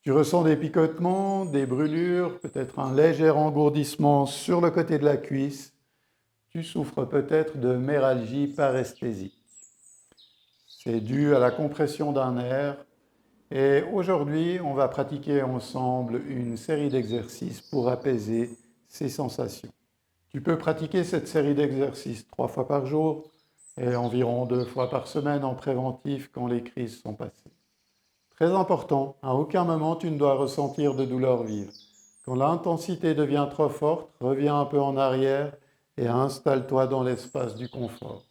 Tu ressens des picotements, des brûlures, peut-être un léger engourdissement sur le côté de la cuisse. Tu souffres peut-être de méralgie paresthésique. C'est dû à la compression d'un nerf. Et aujourd'hui, on va pratiquer ensemble une série d'exercices pour apaiser ces sensations. Tu peux pratiquer cette série d'exercices 3 fois par jour et environ 2 fois par semaine en préventif quand les crises sont passées. Très important, à aucun moment tu ne dois ressentir de douleur vive. Quand l'intensité devient trop forte, reviens un peu en arrière et installe-toi dans l'espace du confort.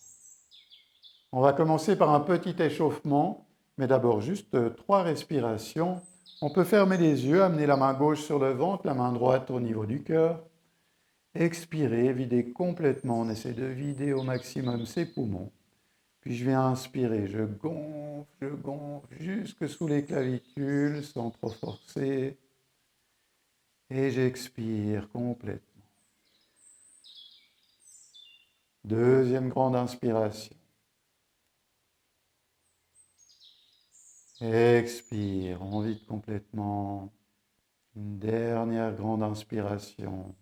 On va commencer par un petit échauffement, mais d'abord juste 3 respirations. On peut fermer les yeux, amener la main gauche sur le ventre, la main droite au niveau du cœur. Expirer, vider complètement, on essaie de vider au maximum ses poumons. Puis je viens inspirer, je gonfle jusque sous les clavicules sans trop forcer. Et j'expire complètement. Deuxième grande inspiration. Expire, on vide complètement. Une dernière grande inspiration.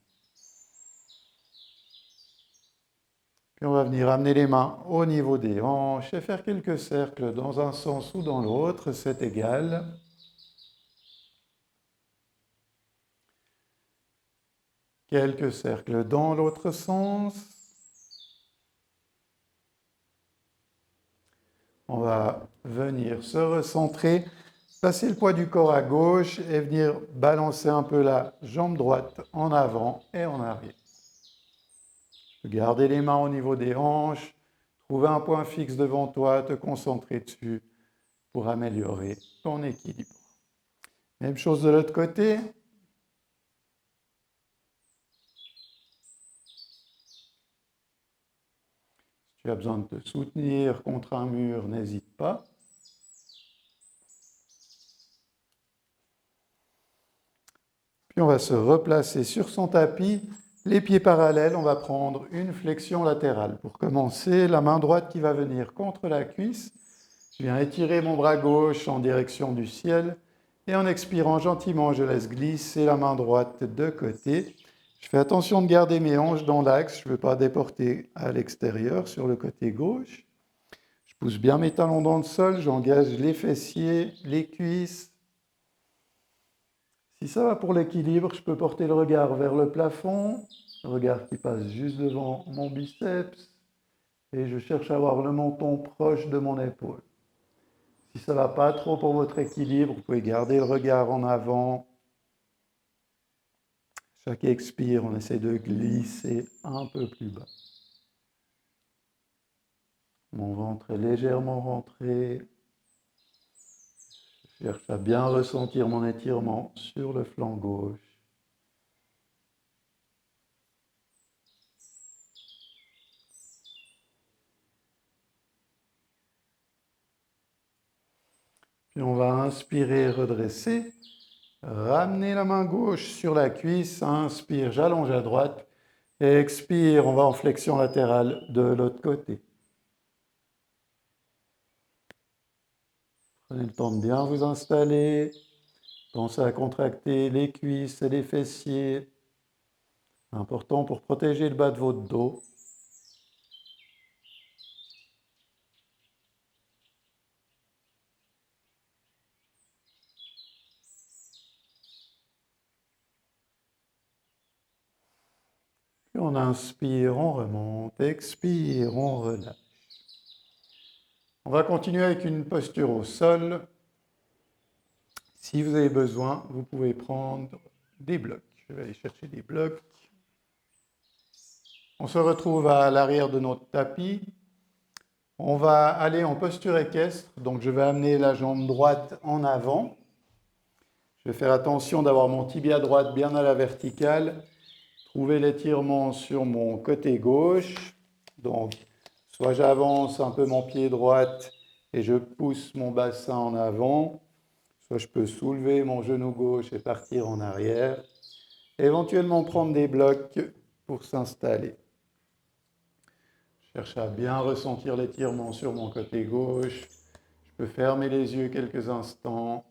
Puis on va venir amener les mains au niveau des hanches et faire quelques cercles dans un sens ou dans l'autre, c'est égal. Quelques cercles dans l'autre sens. On va venir se recentrer, passer le poids du corps à gauche et venir balancer un peu la jambe droite en avant et en arrière. Garder les mains au niveau des hanches, trouver un point fixe devant toi, te concentrer dessus pour améliorer ton équilibre. Même chose de l'autre côté. Si tu as besoin de te soutenir contre un mur, n'hésite pas. Puis on va se replacer sur son tapis, les pieds parallèles, on va prendre une flexion latérale. Pour commencer, la main droite qui va venir contre la cuisse. Je viens étirer mon bras gauche en direction du ciel et en expirant gentiment, je laisse glisser la main droite de côté. Je fais attention de garder mes hanches dans l'axe, je ne veux pas déporter à l'extérieur sur le côté gauche. Je pousse bien mes talons dans le sol, j'engage les fessiers, les cuisses. Si ça va pour l'équilibre, je peux porter le regard vers le plafond, le regard qui passe juste devant mon biceps, et je cherche à avoir le menton proche de mon épaule. Si ça ne va pas trop pour votre équilibre, vous pouvez garder le regard en avant. Chaque expire, on essaie de glisser un peu plus bas. Mon ventre est légèrement rentré. Je cherche à bien ressentir mon étirement sur le flanc gauche. Puis on va inspirer, redresser. Ramener la main gauche sur la cuisse. Inspire, j'allonge à droite. Expire, on va en flexion latérale de l'autre côté. Prenez le temps de bien vous installer. Pensez à contracter les cuisses et les fessiers. Important pour protéger le bas de votre dos. Puis on inspire, on remonte. Expire, on relâche. On va continuer avec une posture au sol. Si vous avez besoin, vous pouvez prendre des blocs. Je vais aller chercher des blocs. On se retrouve à l'arrière de notre tapis. On va aller en posture équestre. Donc je vais amener la jambe droite en avant. Je vais faire attention d'avoir mon tibia droite bien à la verticale. Trouver l'étirement sur mon côté gauche. Donc, soit j'avance un peu mon pied droite et je pousse mon bassin en avant, soit je peux soulever mon genou gauche et partir en arrière. Éventuellement prendre des blocs pour s'installer. Je cherche à bien ressentir l'étirement sur mon côté gauche. Je peux fermer les yeux quelques instants.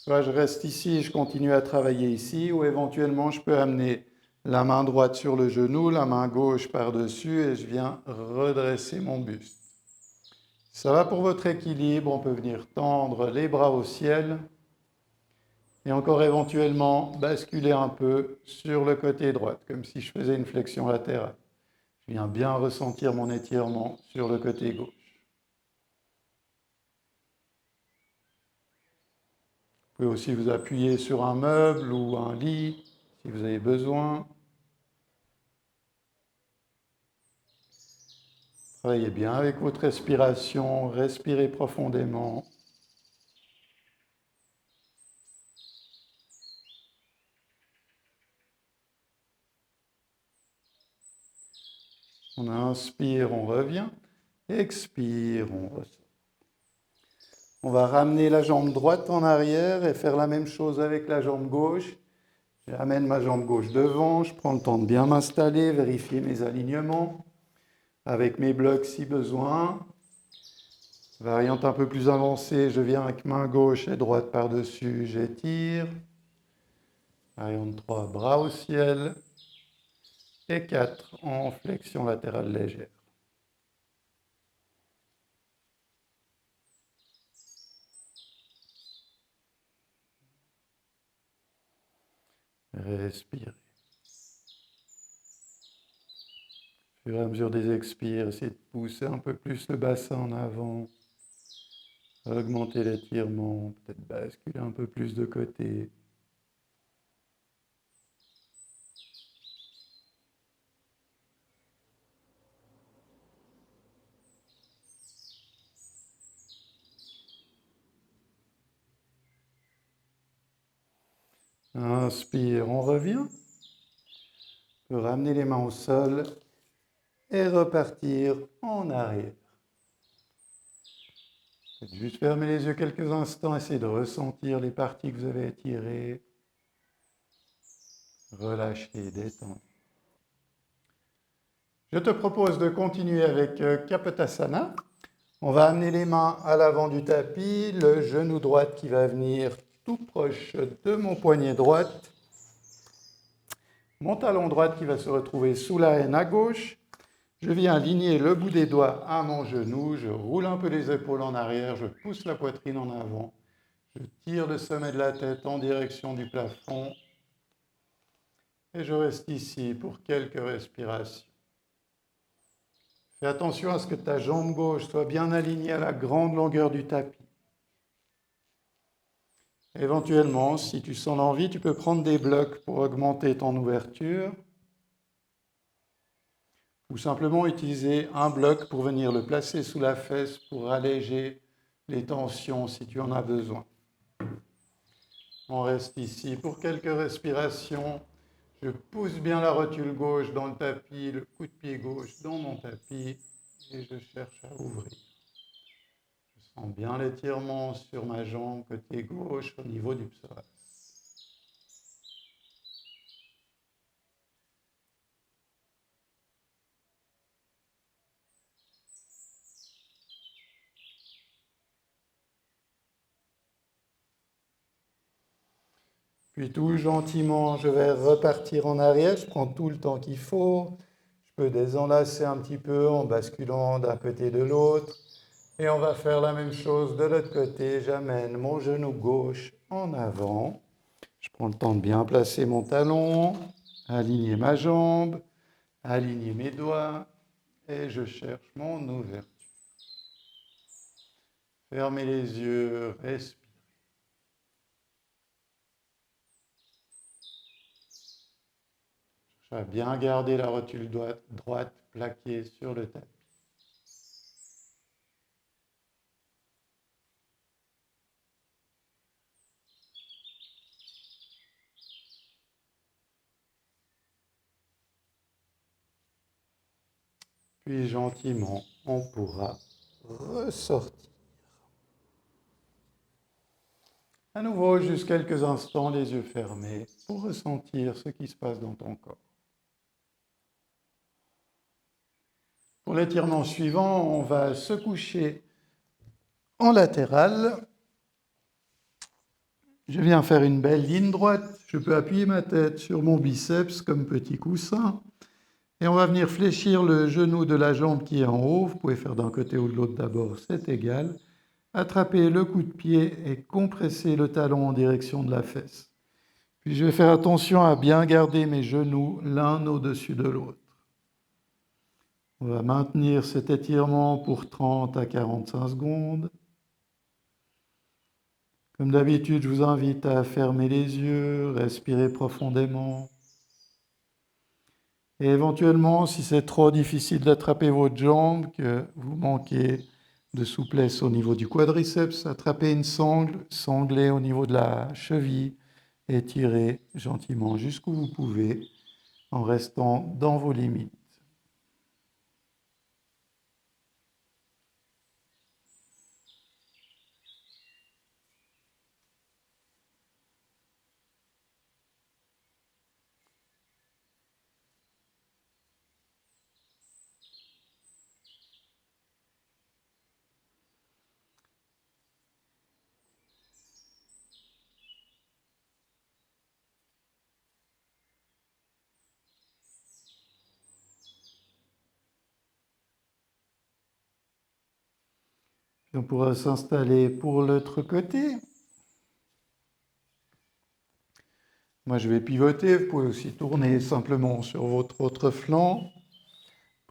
Soit je reste ici et je continue à travailler ici, ou éventuellement je peux amener la main droite sur le genou, la main gauche par-dessus et je viens redresser mon buste. Ça va pour votre équilibre, on peut venir tendre les bras au ciel et encore éventuellement basculer un peu sur le côté droit, comme si je faisais une flexion latérale. Je viens bien ressentir mon étirement sur le côté gauche. Vous pouvez aussi vous appuyer sur un meuble ou un lit si vous avez besoin. Travaillez bien avec votre respiration, respirez profondément. On inspire, on revient. Expire, on ressort. On va ramener la jambe droite en arrière et faire la même chose avec la jambe gauche. J'amène ma jambe gauche devant, je prends le temps de bien m'installer, vérifier mes alignements avec mes blocs si besoin. Variante un peu plus avancée, je viens avec main gauche et droite par-dessus, j'étire. Variante 3, bras au ciel. Et 4 en flexion latérale légère. Respirez. Au fur et à mesure des expires, essayez de pousser un peu plus le bassin en avant. Augmenter l'étirement, peut-être basculer un peu plus de côté. Inspire, on revient. On peut ramener les mains au sol et repartir en arrière. Juste fermer les yeux quelques instants, essayez de ressentir les parties que vous avez étirées. Relâchez, détendez. Je te propose de continuer avec Kapotasana. On va amener les mains à l'avant du tapis, le genou droit qui va venir tout proche de mon poignet droit, mon talon droit qui va se retrouver sous la haine à gauche. Je viens aligner le bout des doigts à mon genou, je roule un peu les épaules en arrière, je pousse la poitrine en avant, je tire le sommet de la tête en direction du plafond et je reste ici pour quelques respirations. Fais attention à ce que ta jambe gauche soit bien alignée à la grande longueur du tapis. Éventuellement, si tu sens l'envie, tu peux prendre des blocs pour augmenter ton ouverture ou simplement utiliser un bloc pour venir le placer sous la fesse pour alléger les tensions si tu en as besoin. On reste ici pour quelques respirations. Je pousse bien la rotule gauche dans le tapis, le coup de pied gauche dans mon tapis et je cherche à ouvrir. Je sens bien l'étirement sur ma jambe côté gauche au niveau du psoas. Puis tout gentiment, je vais repartir en arrière. Je prends tout le temps qu'il faut. Je peux désenlacer un petit peu en basculant d'un côté de l'autre. Et on va faire la même chose de l'autre côté. J'amène mon genou gauche en avant. Je prends le temps de bien placer mon talon, aligner ma jambe, aligner mes doigts. Et je cherche mon ouverture. Fermez les yeux, respirez. Je vais bien garder la rotule droite plaquée sur le tapis. Puis gentiment, on pourra ressortir. À nouveau, juste quelques instants, les yeux fermés, pour ressentir ce qui se passe dans ton corps. Pour l'étirement suivant, on va se coucher en latéral. Je viens faire une belle ligne droite. Je peux appuyer ma tête sur mon biceps comme petit coussin. Et on va venir fléchir le genou de la jambe qui est en haut. Vous pouvez faire d'un côté ou de l'autre d'abord, c'est égal. Attraper le coup de pied et compresser le talon en direction de la fesse. Puis je vais faire attention à bien garder mes genoux l'un au-dessus de l'autre. On va maintenir cet étirement pour 30 à 45 secondes. Comme d'habitude, je vous invite à fermer les yeux, respirer profondément. Et éventuellement, si c'est trop difficile d'attraper votre jambe, que vous manquez de souplesse au niveau du quadriceps, attrapez une sangle, sanglez au niveau de la cheville et tirez gentiment jusqu'où vous pouvez en restant dans vos limites. Puis on pourra s'installer pour l'autre côté. Moi, je vais pivoter. Vous pouvez aussi tourner simplement sur votre autre flanc.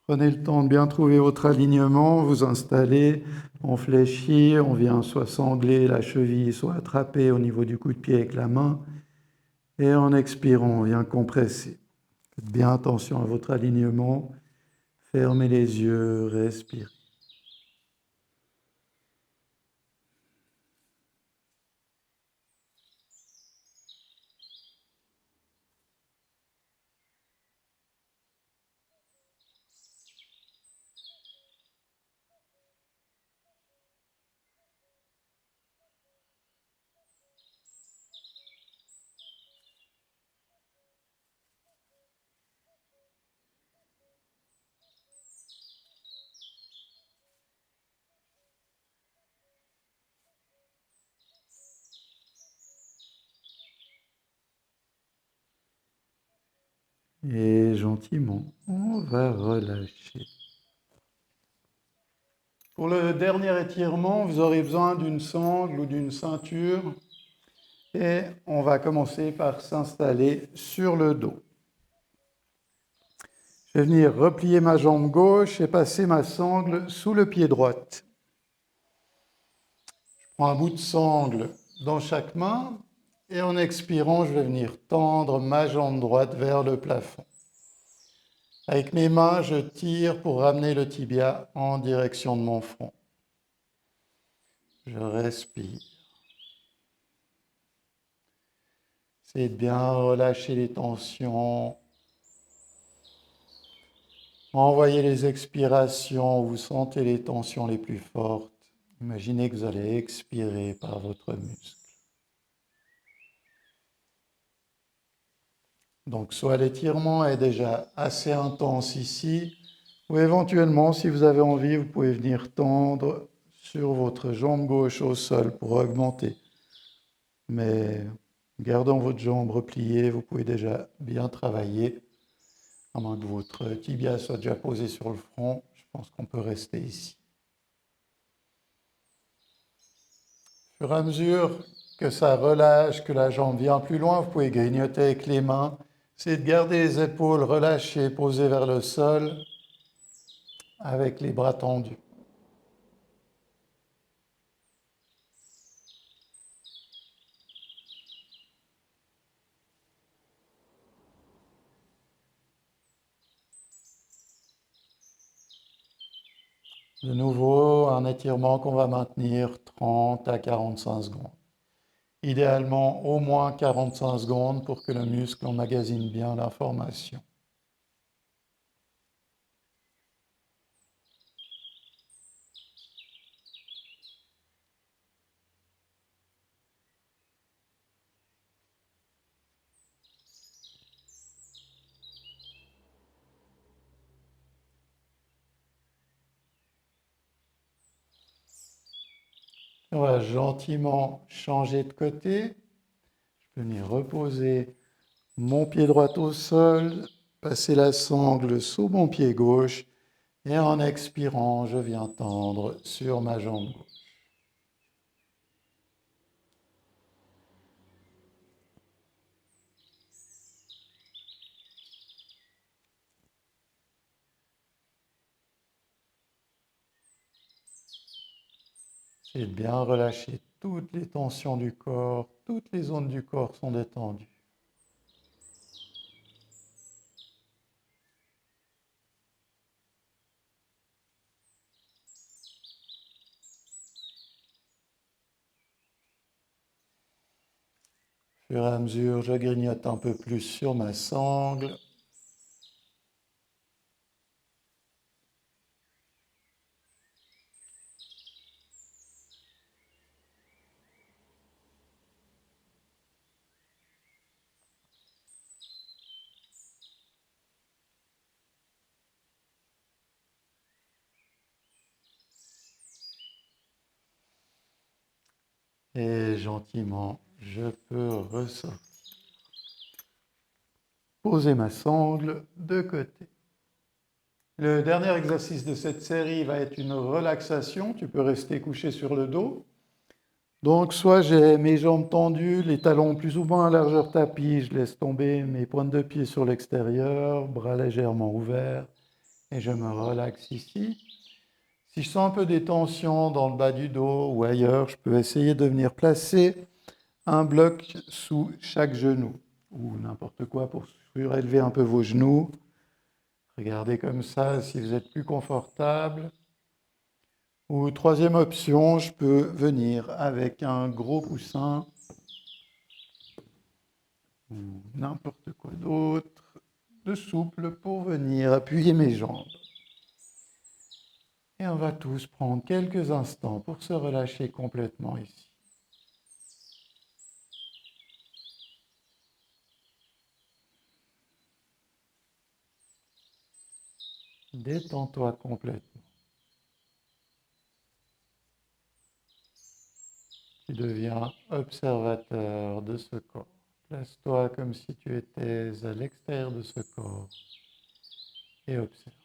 Prenez le temps de bien trouver votre alignement, vous installez, on fléchit, on vient soit sangler la cheville, soit attraper au niveau du coup de pied avec la main. Et en expirant, on vient compresser. Faites bien attention à votre alignement. Fermez les yeux, respirez. Et gentiment, on va relâcher. Pour le dernier étirement, vous aurez besoin d'une sangle ou d'une ceinture. Et on va commencer par s'installer sur le dos. Je vais venir replier ma jambe gauche et passer ma sangle sous le pied droit. Je prends un bout de sangle dans chaque main et en expirant, je vais venir tendre ma jambe droite vers le plafond. Avec mes mains, je tire pour ramener le tibia en direction de mon front. Je respire. Essayez de bien relâcher les tensions. Envoyez les expirations où vous sentez les tensions les plus fortes. Imaginez que vous allez expirer par votre muscle. Donc, soit l'étirement est déjà assez intense ici, ou éventuellement, si vous avez envie, vous pouvez venir tendre sur votre jambe gauche au sol pour augmenter. Mais gardant votre jambe repliée, vous pouvez déjà bien travailler. À moins que votre tibia soit déjà posé sur le front, je pense qu'on peut rester ici. Au fur et à mesure que ça relâche, que la jambe vient plus loin, vous pouvez grignoter avec les mains. C'est de garder les épaules relâchées, posées vers le sol, avec les bras tendus. De nouveau, un étirement qu'on va maintenir 30 à 45 secondes. Idéalement, au moins 45 secondes pour que le muscle emmagasine bien l'information. On va gentiment changer de côté. venir reposer mon pied droit au sol, passer la sangle sous mon pied gauche et en expirant, je viens tendre sur ma jambe gauche. Et bien relâcher toutes les tensions du corps, toutes les zones du corps sont détendues. Au fur et à mesure, je grignote un peu plus sur ma sangle. Et gentiment, je peux ressortir. Poser ma sangle de côté. Le dernier exercice de cette série va être une relaxation. Tu peux rester couché sur le dos. Donc, soit j'ai mes jambes tendues, les talons plus ou moins à largeur tapis, je laisse tomber mes pointes de pied sur l'extérieur, bras légèrement ouverts, et je me relaxe ici. Si je sens un peu des tensions dans le bas du dos ou ailleurs, je peux essayer de venir placer un bloc sous chaque genou ou n'importe quoi pour surélever un peu vos genoux. Regardez comme ça si vous êtes plus confortable. Ou troisième option, je peux venir avec un gros coussin ou n'importe quoi d'autre de souple pour venir appuyer mes jambes. Et on va tous prendre quelques instants pour se relâcher complètement ici. Détends-toi complètement. Tu deviens observateur de ce corps. Place-toi comme si tu étais à l'extérieur de ce corps et observe.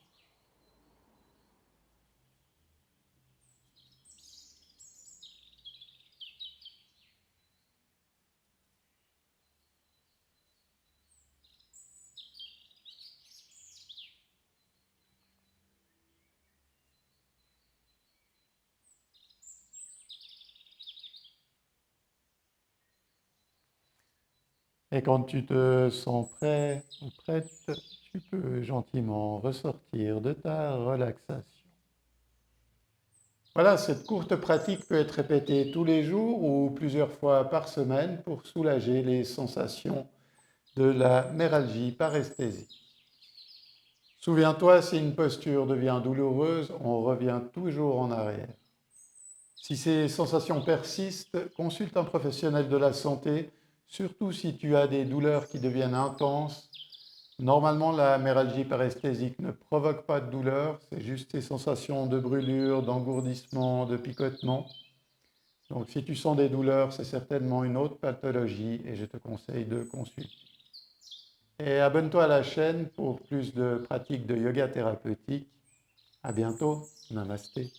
Et quand tu te sens prêt ou prête, tu peux gentiment ressortir de ta relaxation. Voilà, cette courte pratique peut être répétée tous les jours ou plusieurs fois par semaine pour soulager les sensations de la méralgie paresthésique. Souviens-toi, si une posture devient douloureuse, on revient toujours en arrière. Si ces sensations persistent, consulte un professionnel de la santé, surtout si tu as des douleurs qui deviennent intenses. Normalement, la méralgie paresthésique ne provoque pas de douleur, c'est juste des sensations de brûlure, d'engourdissement, de picotement. Donc si tu sens des douleurs, c'est certainement une autre pathologie et je te conseille de consulter. Et abonne-toi à la chaîne pour plus de pratiques de yoga thérapeutique. À bientôt. Namasté.